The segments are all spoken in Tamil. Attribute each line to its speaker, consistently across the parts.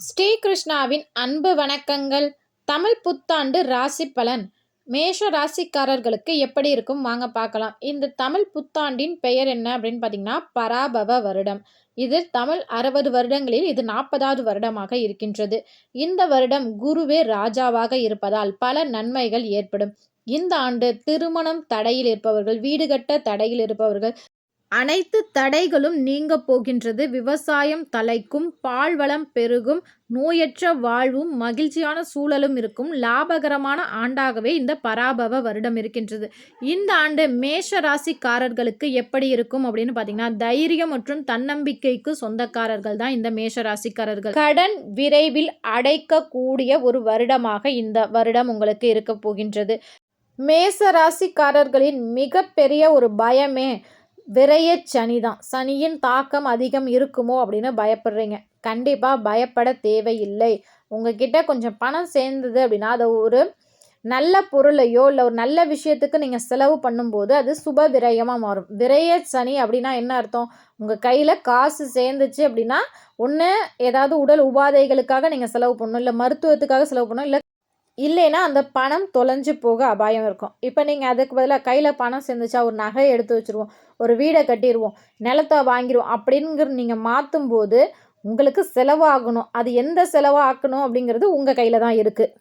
Speaker 1: ஸ்ரீகிருஷ்ணாவின் அன்பு வணக்கங்கள். தமிழ் புத்தாண்டு ராசி பலன் மேஷ ராசிக்காரர்களுக்கு எப்படி இருக்கும் வாங்க பார்க்கலாம். இந்த தமிழ் புத்தாண்டின் பெயர் என்ன அப்படின்னு பார்த்தீங்கன்னா பராபவ வருடம். இது தமிழ் 60 வருடங்களில் இது 40வது வருடமாக இருக்கின்றது. இந்த வருடம் குருவே ராஜாவாக இருப்பதால் பல நன்மைகள் ஏற்படும். இந்த ஆண்டு திருமணம் தடையில் இருப்பவர்கள், வீடு கட்ட தடையில் இருப்பவர்கள், அனைத்து தடைகளும் நீங்க போகின்றது. விவசாயம் தழைக்கும், பால்வளம் பெருகும், நோயற்ற வாழ்வும் மகிழ்ச்சியான சூழலும் இருக்கும். லாபகரமான ஆண்டாகவே இந்த பராபவ வருடம் இருக்கின்றது. இந்த ஆண்டு மேஷ ராசிக்காரர்களுக்கு எப்படி இருக்கும் அப்படின்னு பார்த்தீங்கன்னா, தைரியம் மற்றும் தன்னம்பிக்கைக்கு சொந்தக்காரர்கள் தான் இந்த மேஷ ராசிக்காரர்கள். கடன் விரைவில் அடைக்கக்கூடிய ஒரு வருடமாக இந்த வருடம் உங்களுக்கு இருக்க போகின்றது. மேஷ ராசிக்காரர்களின் மிகப்பெரிய ஒரு பயமே விரைய சனி தான். சனியின் தாக்கம் அதிகம் இருக்குமோ அப்படின்னு பயப்படுறீங்க. கண்டிப்பாக பயப்பட தேவையில்லை. உங்ககிட்ட கொஞ்சம் பணம் சேர்ந்தது அப்படின்னா அதை ஒரு நல்ல பொருளையோ இல்லை ஒரு நல்ல விஷயத்துக்கு நீங்கள் செலவு பண்ணும்போது அது சுப விரயமாக மாறும். விரைய சனி அப்படின்னா என்ன அர்த்தம்? உங்கள் கையில் காசு சேர்ந்துச்சு அப்படின்னா ஒன்று ஏதாவது உடல் உபாதைகளுக்காக நீங்கள் செலவு பண்ணணும், இல்லை மருத்துவத்துக்காக செலவு பண்ணணும், இல்லை இல்லைன்னா அந்த பணம் தொலைஞ்சு போக அபாயம் இருக்கும். இப்போ நீங்கள் அதுக்கு பதிலாக கையில் பணம் சேர்ந்துச்சா ஒரு நகையை எடுத்து வச்சுருவோம், ஒரு வீடை கட்டிடுவோம், நிலத்தை வாங்கிடுவோம் அப்படிங்கிறது நீங்கள் மாற்றும்போது உங்களுக்கு செலவாகணும். அது எந்த செலவாக்கணும் அப்படிங்கிறது உங்கள் கையில் தான் இருக்குது.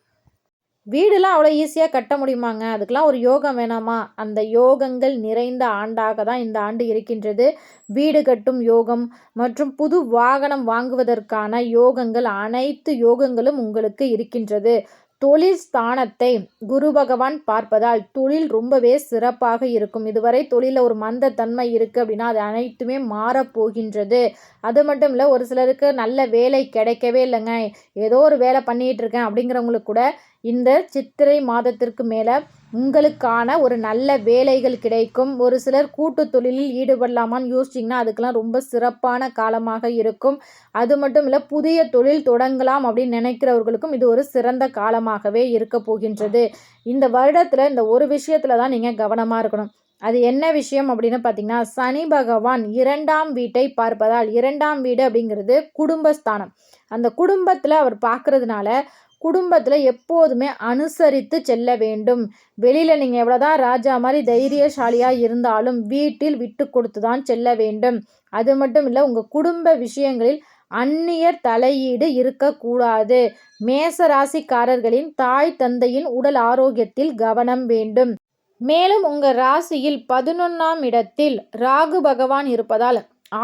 Speaker 1: வீடுலாம் அவ்வளோ ஈஸியாக கட்ட முடியுமாங்க? அதுக்கெலாம் ஒரு யோகம் வேணாமா? அந்த யோகங்கள் நிறைந்த ஆண்டாக தான் இந்த ஆண்டு இருக்கின்றது. வீடு கட்டும் யோகம் மற்றும் புது வாகனம் வாங்குவதற்கான யோகங்கள், அனைத்து யோகங்களும் உங்களுக்கு இருக்கின்றது. தொழில் ஸ்தானத்தை குரு பகவான் பார்ப்பதால் தொழில் ரொம்பவே சிறப்பாக இருக்கும். இதுவரை தொழிலில் ஒரு மந்த தன்மை இருக்குது அப்படின்னா அது அனைத்துமே மாறப்போகின்றது. அது மட்டும் இல்லை, ஒரு சிலருக்கு நல்ல வேலை கிடைக்கவே இல்லைங்க, ஏதோ ஒரு வேலை பண்ணிகிட்டு இருக்கேன் அப்படிங்கிறவங்களுக்கு கூட இந்த சித்திரை மாதத்திற்கு மேலே உங்களுக்கான ஒரு நல்ல வேலைகள் கிடைக்கும். ஒரு சிலர் கூட்டு தொழிலில் ஈடுபடலாமான்னு யோசிச்சிங்கன்னா அதுக்கெல்லாம் ரொம்ப சிறப்பான காலமாக இருக்கும். அது மட்டும் இல்லை, புதிய தொழில் தொடங்கலாம் அப்படின்னு நினைக்கிறவர்களுக்கும் இது ஒரு சிறந்த காலமாகவே இருக்க போகின்றது. இந்த வருடத்தில் இந்த ஒரு விஷயத்தில் தான் நீங்கள் கவனமாக இருக்கணும். அது என்ன விஷயம் அப்படின்னு பார்த்தீங்கன்னா, சனி பகவான் 2ஆம் வீட்டை பார்ப்பதால், 2ஆம் வீடு அப்படிங்கிறது குடும்பஸ்தானம். அந்த குடும்பத்தில் அவர் பார்க்கறதுனால குடும்பத்தில் எப்போதுமே அனுசரித்து செல்ல வேண்டும். வெளியில் நீங்கள் எவ்வளோதான் ராஜா மாதிரி தைரியசாலியாக இருந்தாலும் வீட்டில் விட்டு கொடுத்து தான் செல்ல வேண்டும். அது மட்டும் இல்லை, உங்கள் குடும்ப விஷயங்களில் அந்நியர் தலையீடு இருக்கக்கூடாது. மேச ராசிக்காரர்களின் தாய் தந்தையின் உடல் ஆரோக்கியத்தில் கவனம் வேண்டும். மேலும் உங்கள் ராசியில் 11ஆம் இடத்தில் ராகு பகவான் இருப்பதால்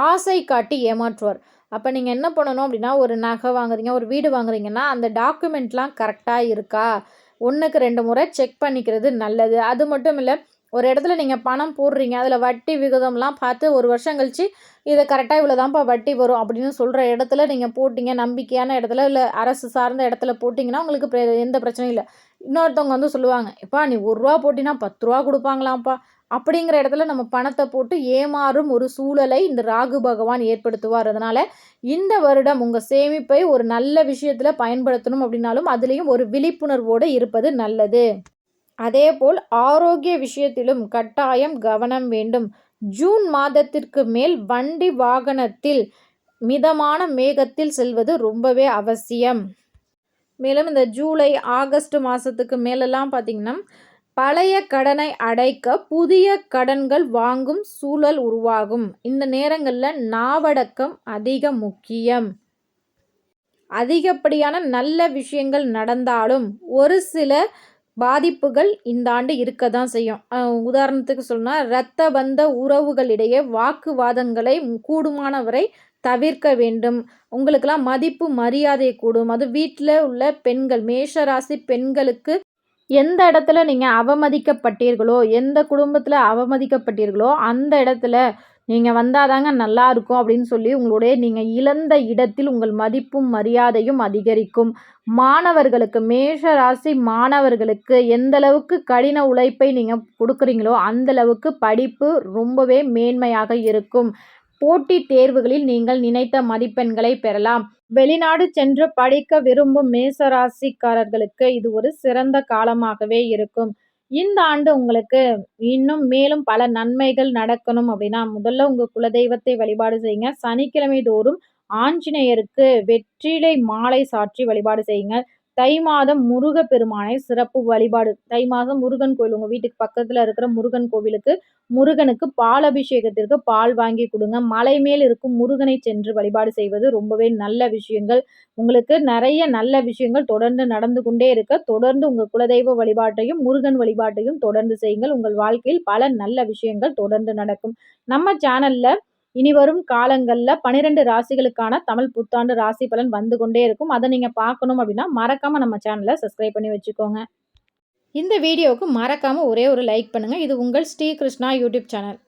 Speaker 1: ஆசை காட்டி ஏமாற்றுவார். அப்போ நீங்கள் என்ன பண்ணணும் அப்படின்னா, ஒரு நகை வாங்குறீங்க, ஒரு வீடு வாங்குறீங்கன்னா அந்த டாக்குமெண்ட்லாம் கரெக்டாக இருக்கா, 1க்கு 2 முறை செக் பண்ணிக்கிறது நல்லது. அது மட்டும் இல்லை, ஒரு இடத்துல நீங்கள் பணம் போடுறீங்க, அதில் வட்டி விகிதம்லாம் பார்த்து ஒரு வருஷம் கழித்து இதை கரெக்டாக இவ்வளோ தான்ப்பா வட்டி வரும் அப்படின்னு சொல்கிற இடத்துல நீங்கள் போட்டிங்க, நம்பிக்கையான இடத்துல இல்லை அரசு சார்ந்த இடத்துல போட்டிங்கன்னா உங்களுக்கு எந்த பிரச்சனையும் இல்லை. இன்னொருத்தவங்க வந்து சொல்லுவாங்க, எப்பா நீ 1 ரூபா போட்டினா 10 ரூபா கொடுப்பாங்களாம்ப்பா அப்படிங்கிற இடத்துல நம்ம பணத்தை போட்டு ஏமாறும் ஒரு சூழலை இந்த ராகு பகவான் ஏற்படுத்துவார். அதனால் இந்த வருடம் உங்கள் சேமிப்பை ஒரு நல்ல விஷயத்தில் பயன்படுத்தணும் அப்படின்னாலும் அதுலேயும் ஒரு விழிப்புணர்வோடு இருப்பது நல்லது. அதேபோல் ஆரோக்கிய விஷயத்திலும் கட்டாயம் கவனம் வேண்டும். ஜூன் மாதத்திற்கு மேல் வண்டி வாகனத்தில் மிதமான வேகத்தில் செல்வது ரொம்பவே அவசியம். மேலும் இந்த ஜூலை ஆகஸ்ட் மாதத்துக்கு மேலெல்லாம் பார்த்திங்கன்னா பழைய கடனை அடைக்க புதிய கடன்கள் வாங்கும் சூழல் உருவாகும். இந்த நேரங்களில் நாவடக்கம் அதிக முக்கியம். அதிகப்படியான நல்ல விஷயங்கள் நடந்தாலும் ஒரு சில பாதிப்புகள் இந்த ஆண்டு இருக்க தான் செய்யும். உதாரணத்துக்கு சொன்னால், இரத்த பந்த உறவுகளிடையே வாக்குவாதங்களை கூடுமானவரை தவிர்க்க வேண்டும். உங்களுக்கெல்லாம் மதிப்பு மரியாதை கூடும். அது வீட்டில் உள்ள பெண்கள், மேஷராசி பெண்களுக்கு எந்த இடத்துல நீங்கள் அவமதிக்கப்பட்டீர்களோ, எந்த குடும்பத்தில் அவமதிக்கப்பட்டீர்களோ அந்த இடத்துல நீங்கள் வந்தாதாங்க நல்லா இருக்கும் அப்படின்னு சொல்லி உங்களுடைய நீங்கள் இழந்த இடத்தில் உங்கள் மதிப்பும் மரியாதையும் அதிகரிக்கும். மாணவர்களுக்கு, மேஷ ராசி மாணவர்களுக்கு எந்தளவுக்கு கடின உழைப்பை நீங்கள் கொடுக்குறீங்களோ அந்தளவுக்கு படிப்பு ரொம்பவே மேன்மையாக இருக்கும். போட்டித் தேர்வுகளில் நீங்கள் நினைத்த மதிப்பெண்களை பெறலாம். வெளிநாடு சென்று படிக்க விரும்பும் மேசராசிக்காரர்களுக்கு இது ஒரு சிறந்த காலமாகவே இருக்கும். இந்த ஆண்டு உங்களுக்கு இன்னும் மேலும் பல நன்மைகள் நடக்கணும் அப்படின்னா முதல்ல உங்கள் குலதெய்வத்தை வழிபாடு செய்யுங்க. சனிக்கிழமை தோறும் ஆஞ்சநேயருக்கு வெற்றிலை மாலை சாற்றி வழிபாடு செய்யுங்க. தை மாதம் முருகப்பெருமானை சிறப்பு வழிபாடு. தை மாதம் முருகன் கோவில் உங்க வீட்டுக்கு பக்கத்துல இருக்கிற முருகன் கோவிலுக்கு முருகனுக்கு பால் அபிஷேகத்திற்கு பால் வாங்கி கொடுங்க. மலை மேல் இருக்கும் முருகனை சென்று வழிபாடு செய்வது ரொம்பவே நல்ல விஷயங்கள். உங்களுக்கு நிறைய நல்ல விஷயங்கள் தொடர்ந்து நடந்து கொண்டே இருக்க, தொடர்ந்து உங்க குலதெய்வ வழிபாட்டையும் முருகன் வழிபாட்டையும் தொடர்ந்து செய்யுங்கள். உங்கள் வாழ்க்கையில் பல நல்ல விஷயங்கள் தொடர்ந்து நடக்கும். நம்ம சேனல்ல இனி வரும் காலங்கள்ல 12 ராசிகளுக்கான தமிழ் புத்தாண்டு ராசி பலன் வந்து கொண்டே இருக்கும். அதை நீங்க பார்க்கணும் அப்படின்னா மறக்காம நம்ம சேனலை சப்ஸ்கிரைப் பண்ணி வச்சுக்கோங்க. இந்த வீடியோவுக்கு மறக்காம ஒரே ஒரு லைக் பண்ணுங்க. இது உங்கள் ஸ்ரீ கிருஷ்ணா யூடியூப் சேனல்.